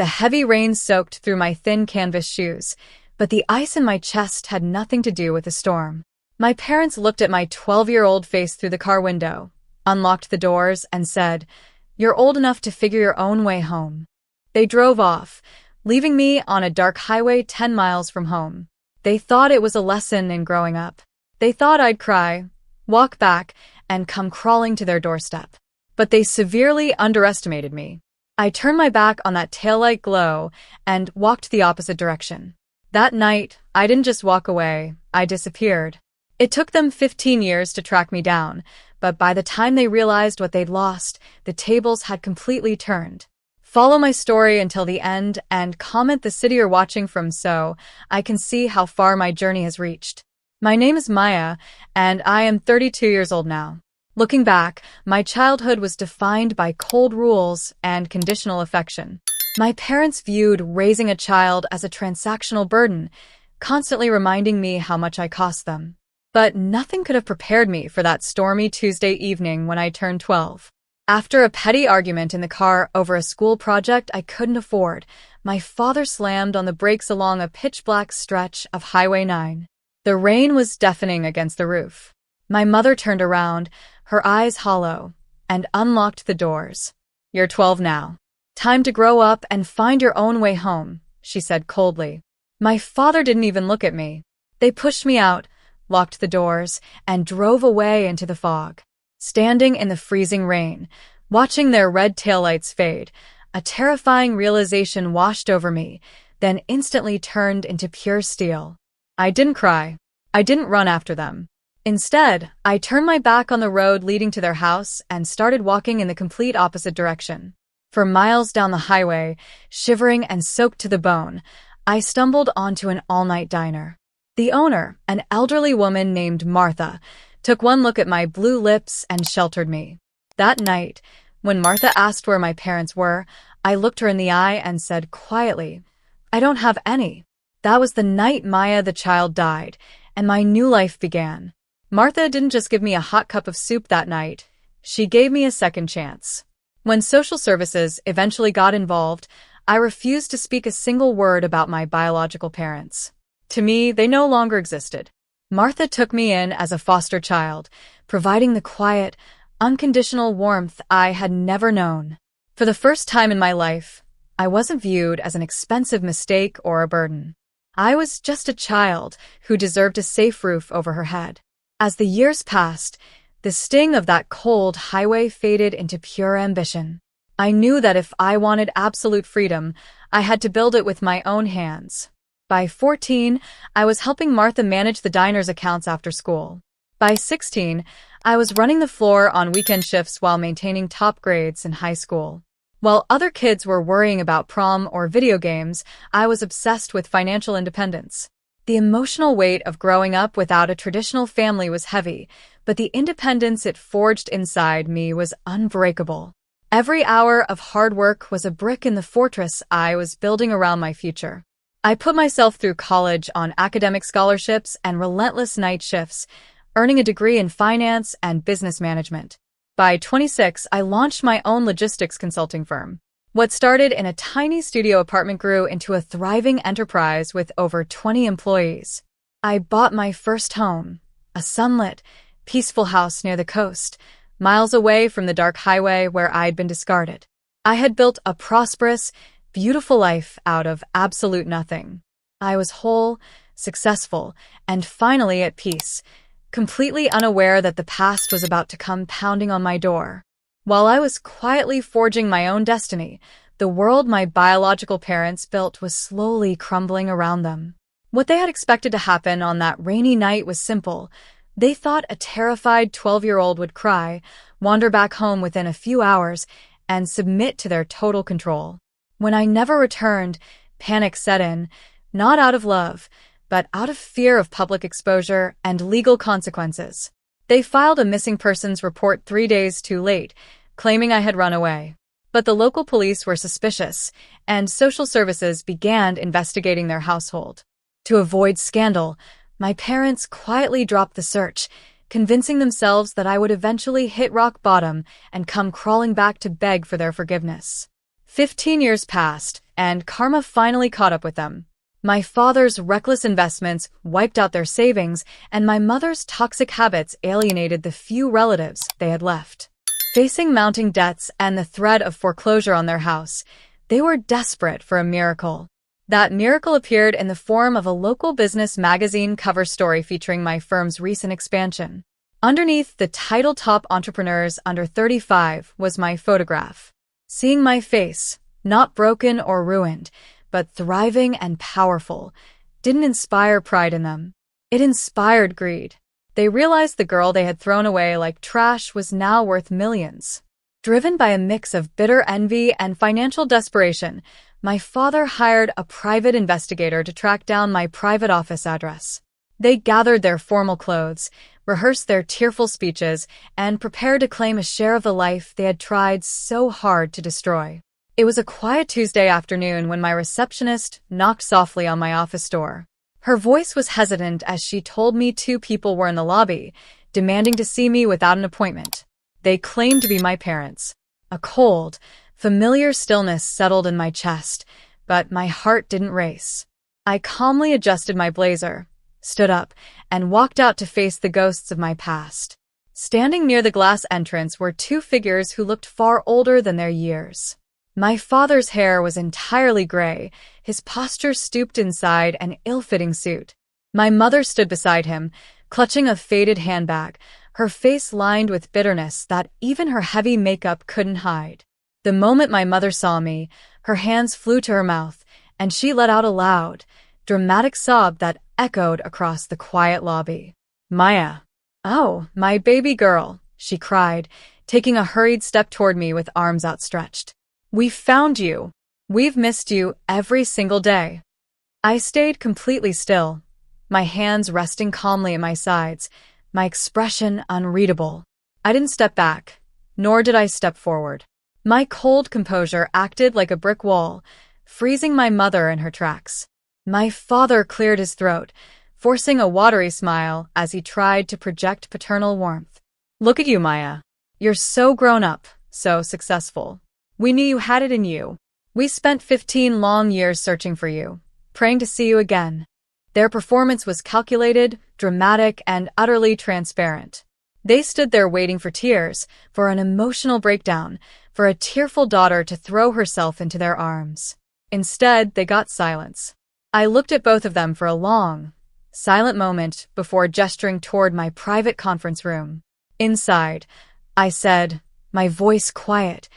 The heavy rain soaked through my thin canvas shoes, but the ice in my chest had nothing to do with the storm. My parents looked at my 12-year-old face through the car window, unlocked the doors, and said, "You're old enough to figure your own way home." They drove off, leaving me on a dark highway 10 miles from home. They thought it was a lesson in growing up. They thought I'd cry, walk back, and come crawling to their doorstep. But they severely underestimated me. I turned my back on that taillight glow and walked the opposite direction. That night, I didn't just walk away, I disappeared. It took them 15 years to track me down, but by the time they realized what they'd lost, the tables had completely turned. Follow my story until the end and comment the city you're watching from so I can see how far my journey has reached. My name is Maya, and I am 32 years old now. Looking back, my childhood was defined by cold rules and conditional affection. My parents viewed raising a child as a transactional burden, constantly reminding me how much I cost them. But nothing could have prepared me for that stormy Tuesday evening when I turned 12. After a petty argument in the car over a school project I couldn't afford, my father slammed on the brakes along a pitch-black stretch of Highway 9. The rain was deafening against the roof. My mother turned around, her eyes hollow, and unlocked the doors. "You're 12 now. Time to grow up and find your own way home," she said coldly. My father didn't even look at me. They pushed me out, locked the doors, and drove away into the fog. Standing in the freezing rain, watching their red taillights fade, a terrifying realization washed over me, then instantly turned into pure steel. I didn't cry. I didn't run after them. Instead, I turned my back on the road leading to their house and started walking in the complete opposite direction. For miles down the highway, shivering and soaked to the bone, I stumbled onto an all-night diner. The owner, an elderly woman named Martha, took one look at my blue lips and sheltered me. That night, when Martha asked where my parents were, I looked her in the eye and said quietly, "I don't have any." That was the night Maya the child died, and my new life began. Martha didn't just give me a hot cup of soup that night, she gave me a second chance. When social services eventually got involved, I refused to speak a single word about my biological parents. To me, they no longer existed. Martha took me in as a foster child, providing the quiet, unconditional warmth I had never known. For the first time in my life, I wasn't viewed as an expensive mistake or a burden. I was just a child who deserved a safe roof over her head. As the years passed, the sting of that cold highway faded into pure ambition. I knew that if I wanted absolute freedom, I had to build it with my own hands. By 14, I was helping Martha manage the diner's accounts after school. By 16, I was running the floor on weekend shifts while maintaining top grades in high school. While other kids were worrying about prom or video games, I was obsessed with financial independence. The emotional weight of growing up without a traditional family was heavy, but the independence it forged inside me was unbreakable. Every hour of hard work was a brick in the fortress I was building around my future. I put myself through college on academic scholarships and relentless night shifts, earning a degree in finance and business management. By 26, I launched my own logistics consulting firm. What started in a tiny studio apartment grew into a thriving enterprise with over 20 employees. I bought my first home, a sunlit, peaceful house near the coast, miles away from the dark highway where I'd been discarded. I had built a prosperous, beautiful life out of absolute nothing. I was whole, successful, and finally at peace, completely unaware that the past was about to come pounding on my door. While I was quietly forging my own destiny, the world my biological parents built was slowly crumbling around them. What they had expected to happen on that rainy night was simple. They thought a terrified 12-year-old would cry, wander back home within a few hours, and submit to their total control. When I never returned, panic set in, not out of love, but out of fear of public exposure and legal consequences. They filed a missing persons report 3 days too late, claiming I had run away. But the local police were suspicious, and social services began investigating their household. To avoid scandal, my parents quietly dropped the search, convincing themselves that I would eventually hit rock bottom and come crawling back to beg for their forgiveness. 15 years passed, and karma finally caught up with them. My father's reckless investments wiped out their savings, and my mother's toxic habits alienated the few relatives they had left. Facing mounting debts and the threat of foreclosure on their house, they were desperate for a miracle. That miracle appeared in the form of a local business magazine cover story featuring my firm's recent expansion. Underneath the title "Top Entrepreneurs Under 35" was my photograph. Seeing my face, not broken or ruined, but thriving and powerful, didn't inspire pride in them. It inspired greed. They realized the girl they had thrown away like trash was now worth millions. Driven by a mix of bitter envy and financial desperation, my father hired a private investigator to track down my private office address. They gathered their formal clothes, rehearsed their tearful speeches, and prepared to claim a share of the life they had tried so hard to destroy. It was a quiet Tuesday afternoon when my receptionist knocked softly on my office door. Her voice was hesitant as she told me 2 people were in the lobby, demanding to see me without an appointment. They claimed to be my parents. A cold, familiar stillness settled in my chest, but my heart didn't race. I calmly adjusted my blazer, stood up, and walked out to face the ghosts of my past. Standing near the glass entrance were 2 figures who looked far older than their years. My father's hair was entirely gray, his posture stooped inside an ill-fitting suit. My mother stood beside him, clutching a faded handbag, her face lined with bitterness that even her heavy makeup couldn't hide. The moment my mother saw me, her hands flew to her mouth, and she let out a loud, dramatic sob that echoed across the quiet lobby. "Maya." "Oh, my baby girl," she cried, taking a hurried step toward me with arms outstretched. "We found you. We've missed you every single day." I stayed completely still, my hands resting calmly at my sides, my expression unreadable. I didn't step back, nor did I step forward. My cold composure acted like a brick wall, freezing my mother in her tracks. My father cleared his throat, forcing a watery smile as he tried to project paternal warmth. "Look at you, Maya. You're so grown up, so successful. We knew you had it in you. We spent 15 long years searching for you, praying to see you again." Their performance was calculated, dramatic, and utterly transparent. They stood there waiting for tears, for an emotional breakdown, for a tearful daughter to throw herself into their arms. Instead, they got silence. I looked at both of them for a long, silent moment before gesturing toward my private conference room. Inside, I said, my voice quiet,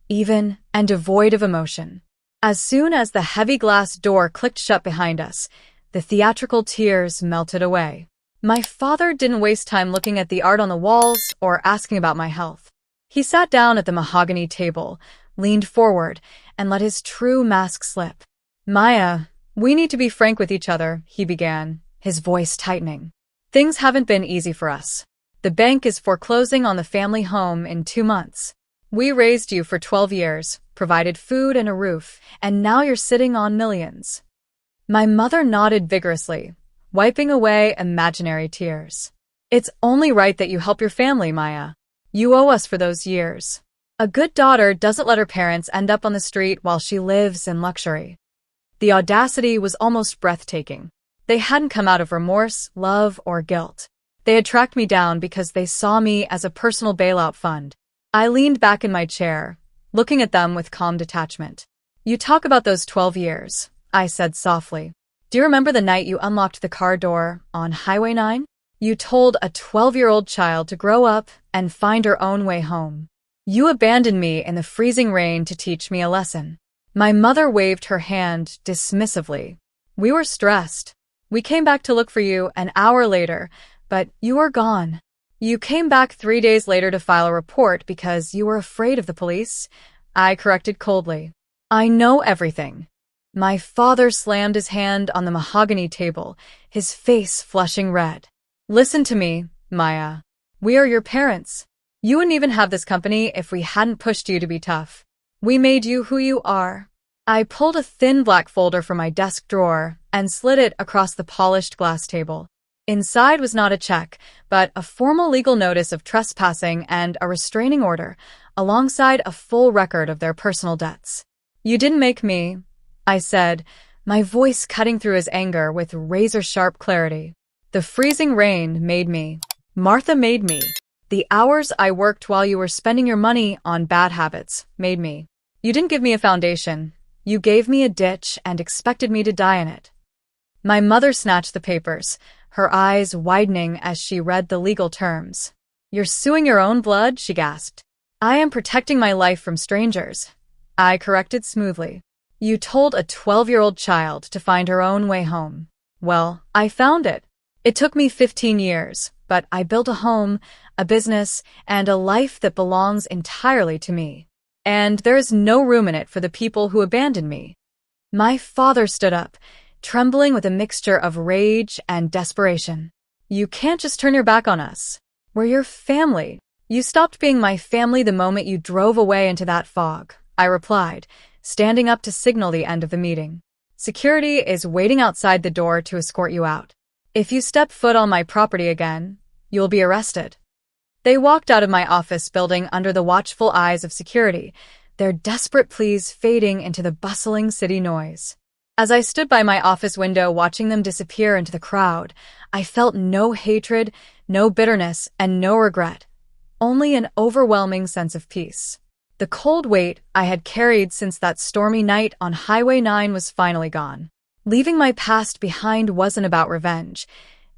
even, and devoid of emotion. As soon as the heavy glass door clicked shut behind us, the theatrical tears melted away. My father didn't waste time looking at the art on the walls or asking about my health. He sat down at the mahogany table, leaned forward, and let his true mask slip. "Maya, we need to be frank with each other," he began, his voice tightening. "Things haven't been easy for us. The bank is foreclosing on the family home in 2 months. We raised you for 12 years, provided food and a roof, and now you're sitting on millions." My mother nodded vigorously, wiping away imaginary tears. "It's only right that you help your family, Maya. You owe us for those years. A good daughter doesn't let her parents end up on the street while she lives in luxury." The audacity was almost breathtaking. They hadn't come out of remorse, love, or guilt. They had tracked me down because they saw me as a personal bailout fund. I leaned back in my chair, looking at them with calm detachment. "You talk about those 12 years, I said softly. "Do you remember the night you unlocked the car door on Highway 9? You told a 12-year-old child to grow up and find her own way home. You abandoned me in the freezing rain to teach me a lesson." My mother waved her hand dismissively. "We were stressed. We came back to look for you an hour later, but you were gone. You came back 3 days later to file a report because you were afraid of the police," I corrected coldly. "I know everything." My father slammed his hand on the mahogany table, his face flushing red. "Listen to me, Maya. We are your parents. You wouldn't even have this company if we hadn't pushed you to be tough. We made you who you are." I pulled a thin black folder from my desk drawer and slid it across the polished glass table. Inside was not a check, but a formal legal notice of trespassing and a restraining order, alongside a full record of their personal debts. "You didn't make me," I said, my voice cutting through his anger with razor-sharp clarity. The freezing rain made me. Martha made me. The hours I worked while you were spending your money on bad habits made me. You didn't give me a foundation. You gave me a ditch and expected me to die in it. My mother snatched the papers, her eyes widening as she read the legal terms. You're suing your own blood, she gasped. I am protecting my life from strangers. I corrected smoothly. You told a 12-year-old child to find her own way home. Well, I found it. It took me 15 years, but I built a home, a business, and a life that belongs entirely to me. And there is no room in it for the people who abandoned me. My father stood up, trembling with a mixture of rage and desperation. You can't just turn your back on us. We're your family. You stopped being my family the moment you drove away into that fog, I replied, standing up to signal the end of the meeting. Security is waiting outside the door to escort you out. If you step foot on my property again, you'll be arrested. They walked out of my office building under the watchful eyes of security, their desperate pleas fading into the bustling city noise. As I stood by my office window watching them disappear into the crowd, I felt no hatred, no bitterness, and no regret, only an overwhelming sense of peace. The cold weight I had carried since that stormy night on Highway 9 was finally gone. Leaving my past behind wasn't about revenge.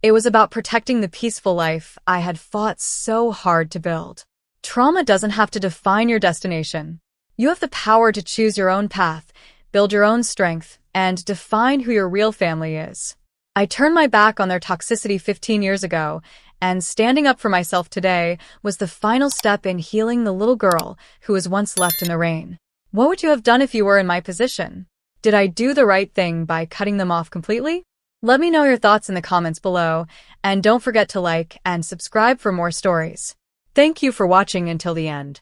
It was about protecting the peaceful life I had fought so hard to build. Trauma doesn't have to define your destination. You have the power to choose your own path, build your own strength, and define who your real family is. I turned my back on their toxicity 15 years ago, and standing up for myself today was the final step in healing the little girl who was once left in the rain. What would you have done if you were in my position? Did I do the right thing by cutting them off completely? Let me know your thoughts in the comments below, and don't forget to like and subscribe for more stories. Thank you for watching until the end.